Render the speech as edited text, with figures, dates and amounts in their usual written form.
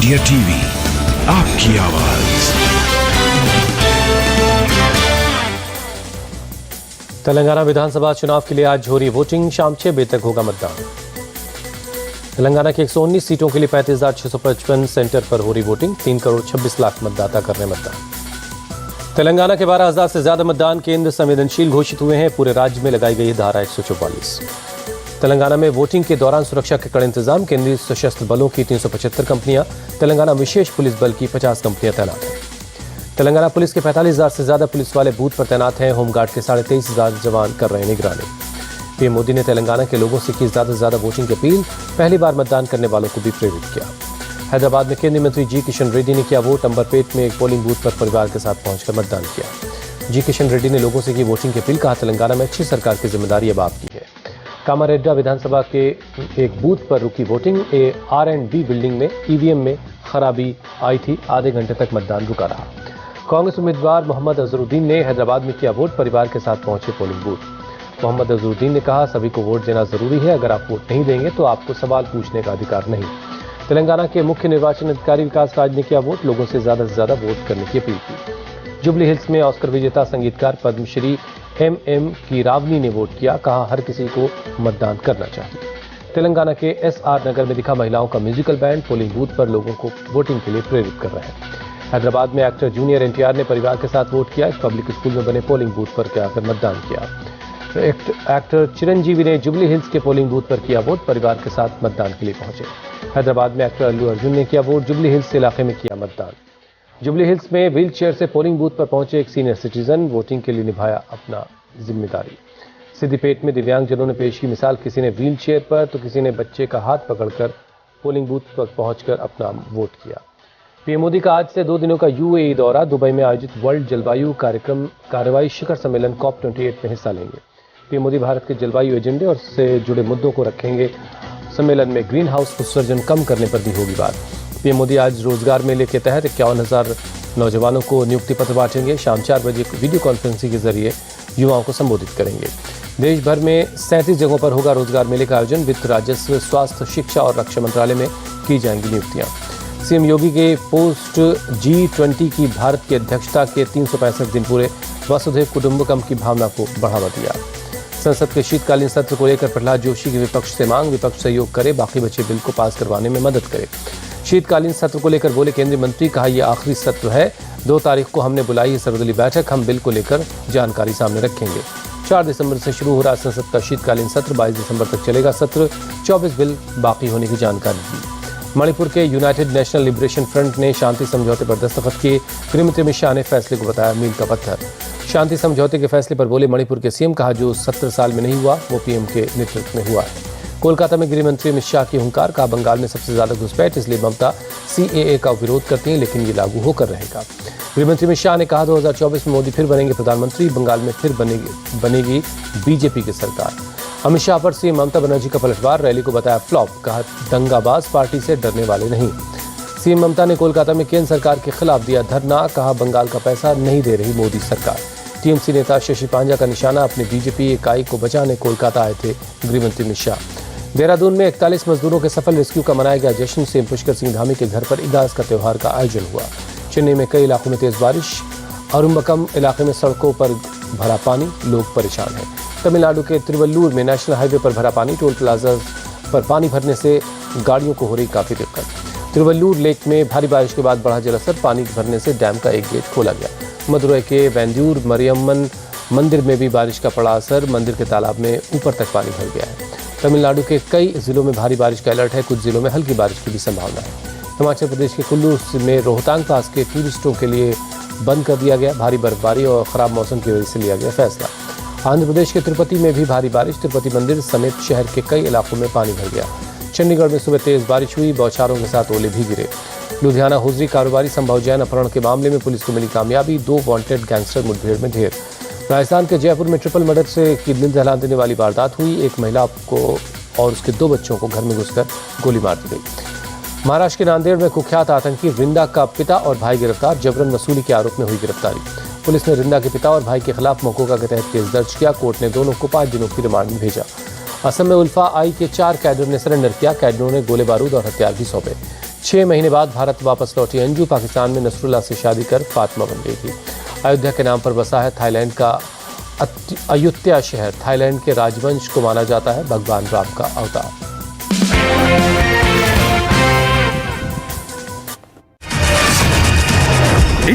India TV, आपकी आवाज। तेलंगाना विधानसभा चुनाव के लिए आज हो रही वोटिंग, शाम 6 बजे तक होगा मतदान। तेलंगाना की 119 सीटों के लिए 35,655 सेंटर पर हो रही वोटिंग, 3 करोड़ 26 लाख मतदाता कर रहे मतदान। तेलंगाना के 12,000 से ज्यादा मतदान केंद्र संवेदनशील घोषित हुए हैं। पूरे राज्य में लगाई गई धारा 144। तेलंगाना में वोटिंग के दौरान सुरक्षा के कड़े इंतजाम। केंद्रीय सशस्त्र बलों की 375 कंपनियां, तेलंगाना विशेष पुलिस बल की 50 कंपनियां तैनात हैं। तेलंगाना पुलिस के 45,000 से ज्यादा पुलिस वाले बूथ पर तैनात हैं। होमगार्ड के 23,500 जवान कर रहे हैं निगरानी। पीएम मोदी ने तेलंगाना के लोगों से की ज्यादा से ज्यादा वोटिंग की अपील। पहली बार मतदान करने वालों को भी प्रेरित किया। हैदराबाद में केंद्रीय मंत्री जी किशन रेड्डी ने किया वोट। अंबरपेट में एक पोलिंग बूथ पर परिवार के साथ पहुंचकर मतदान किया। जी किशन रेड्डी ने लोगों से की वोटिंग की अपील। कहा, तेलंगाना में अच्छी सरकार की जिम्मेदारी अब आपकी है। कामारेड्डी विधानसभा के एक बूथ पर रुकी वोटिंग। R&B बिल्डिंग में ईवीएम में खराबी आई थी। आधे घंटे तक मतदान रुका रहा। कांग्रेस उम्मीदवार मोहम्मद अजहरुद्दीन ने हैदराबाद में किया वोट। परिवार के साथ पहुंचे पोलिंग बूथ। मोहम्मद अजहरुद्दीन ने कहा, सभी को वोट देना जरूरी है। अगर आप वोट नहीं देंगे तो आपको सवाल पूछने का अधिकार नहीं। तेलंगाना के मुख्य निर्वाचन अधिकारी विकास राज ने किया वोट। लोगों से ज्यादा वोट करने की अपील की। जुबली हिल्स में ऑस्कर विजेता संगीतकार पद्मश्री MM की रावनी ने वोट किया। कहा, हर किसी को मतदान करना चाहिए। तेलंगाना के SR नगर में दिखा महिलाओं का म्यूजिकल बैंड। पोलिंग बूथ पर लोगों को वोटिंग के लिए प्रेरित कर रहे हैं। हैदराबाद में एक्टर जूनियर NTR ने परिवार के साथ वोट किया। एक पब्लिक स्कूल में बने पोलिंग बूथ पर आकर मतदान किया। एक्टर चिरंजीवी ने जुबली हिल्स के पोलिंग बूथ पर किया वोट। परिवार के साथ मतदान के लिए पहुंचे। हैदराबाद में एक्टर अल्लू अर्जुन ने किया वोट। जुबली हिल्स इलाके में किया मतदान। जुबली हिल्स में व्हील चेयर से पोलिंग बूथ पर पहुंचे एक सीनियर सिटीजन। वोटिंग के लिए निभाया अपना जिम्मेदारी। सिद्दीपेट में दिव्यांगजनों ने पेश की मिसाल। किसी ने व्हील चेयर पर तो किसी ने बच्चे का हाथ पकड़कर पोलिंग बूथ पर पहुंचकर अपना वोट किया। पीएम मोदी का आज से 2 दिनों का UAE दौरा। दुबई में आयोजित वर्ल्ड जलवायु कार्रवाई शिखर सम्मेलन COP28 में हिस्सा लेंगे। पीएम मोदी भारत के जलवायु एजेंडे और से जुड़े मुद्दों को रखेंगे। सम्मेलन में ग्रीन हाउस उत्सर्जन कम करने पर भी होगी बात। पीएम मोदी आज रोजगार मेले के तहत 51,000 नौजवानों को नियुक्ति पत्र बांटेंगे। शाम 4 बजे वीडियो कॉन्फ्रेंसिंग के जरिए युवाओं को संबोधित करेंगे। देश भर में 37 जगहों पर होगा रोजगार मेले का आयोजन। वित्त, राजस्व, स्वास्थ्य, शिक्षा और रक्षा मंत्रालय में की जाएंगी नियुक्तियां। सीएम योगी के पोस्ट G20 की भारत की अध्यक्षता के 365 दिन पूरे। वसुधैव कुटुंबकम की भावना को बढ़ावा दिया। संसद के शीतकालीन सत्र को लेकर प्रहलाद जोशी की विपक्ष से मांग। विपक्ष सहयोग करे, बाकी बचे बिल को पास करवाने में मदद करे। शीतकालीन सत्र को लेकर बोले केंद्रीय मंत्री। कहा, यह आखिरी सत्र है। 2 तारीख को हमने बुलाई है सर्वदलीय बैठक। हम बिल को लेकर जानकारी सामने रखेंगे। 4 दिसंबर से शुरू हो रहा संसद का शीतकालीन सत्र 22 दिसंबर तक चलेगा। सत्र 24 बिल बाकी होने की जानकारी दी। मणिपुर के यूनाइटेड नेशनल लिबरेशन फ्रंट ने शांति समझौते पर दस्तखत किए। गृहमंत्री अमित शाह ने फैसले को बताया मील का पत्थर। शांति समझौते के फैसले पर बोले मणिपुर के CM। कहा, जो 70 साल में नहीं हुआ वो PM के नेतृत्व में हुआ है। कोलकाता में गृहमंत्री अमित शाह की हुंकार। कहा, बंगाल में सबसे ज्यादा घुसपैठ, इसलिए ममता CAA का विरोध करती हैं, लेकिन ये लागू होकर रहेगा। गृहमंत्री अमित शाह ने कहा, 2024 में मोदी फिर बनेंगे प्रधानमंत्री। बंगाल में फिर बनेगी BJP की सरकार। अमित शाह पर CM ममता बनर्जी का पलटवार। रैली को बताया फ्लॉप। कहा, दंगाबाज पार्टी से डरने वाले नहीं। CM ममता ने कोलकाता में केंद्र सरकार के खिलाफ दिया धरना। कहा, बंगाल का पैसा नहीं दे रही मोदी सरकार। TMC नेता शशि पांजा का निशाना। अपनी BJP इकाई को बचाने कोलकाता आए थे गृहमंत्री अमित शाह। देहरादून में 41 मजदूरों के सफल रेस्क्यू का मनाया गया जश्न। CM पुष्कर सिंह धामी के घर पर ईदास का त्योहार का आयोजन हुआ। चेन्नई में कई इलाकों में तेज बारिश। अरुम्बकम इलाके में सड़कों पर भरा पानी, लोग परेशान हैं। तमिलनाडु के तिरुवल्लूर में नेशनल हाईवे पर भरा पानी। टोल प्लाजा पर पानी भरने से गाड़ियों को हो रही काफी दिक्कत। तिरुवल्लूर लेक में भारी बारिश के बाद बढ़ा जलस्तर। पानी भरने से डैम का एक गेट खोला गया। मदुरई के वेंद्यूर मरियम्मन मंदिर में भी बारिश का पड़ा असर। मंदिर के तालाब में ऊपर तक पानी भर गया है। तमिलनाडु के कई जिलों में भारी बारिश का अलर्ट है। कुछ जिलों में हल्की बारिश की भी संभावना है। हिमाचल प्रदेश के कुल्लू में रोहतांग पास के टूरिस्टों के लिए बंद कर दिया गया। भारी बर्फबारी और खराब मौसम की वजह से लिया गया फैसला। आंध्र प्रदेश के तिरुपति में भी भारी बारिश। तिरुपति मंदिर समेत शहर के कई इलाकों में पानी भर गया। चंडीगढ़ में सुबह तेज बारिश हुई। बौछारों के साथ ओले भी गिरे। लुधियाना हुजरी कारोबारी संभव जैन अपहरण के मामले में पुलिस को मिली कामयाबी। 2 वांटेड गैंगस्टर मुठभेड़ में ढेर। राजस्थान के जयपुर में ट्रिपल मर्डर से की दिल दहला देने वाली वारदात हुई। एक महिला को और उसके 2 बच्चों को घर में घुसकर गोली मार दी गई। महाराष्ट्र के नांदेड़ में कुख्यात आतंकी रिंदा का पिता और भाई गिरफ्तार। जबरन वसूली के आरोप में हुई गिरफ्तारी। पुलिस ने रिंदा के पिता और भाई के खिलाफ मकोका के तहत केस दर्ज किया। कोर्ट ने दोनों को 5 दिनों की रिमांड में भेजा। असम में उल्फा आई के 4 कैडर ने सरेंडर किया। कैडरों ने गोले बारूद और हथियार भी सौंपे। 6 महीने बाद भारत वापस लौटी अंजू पाकिस्तान में नसरुल्लाह से शादी कर फातिमा बन गई थी। अयोध्या के नाम पर बसा है थाईलैंड का अयोध्या शहर। थाईलैंड के राजवंश को माना जाता है भगवान राम का अवतार।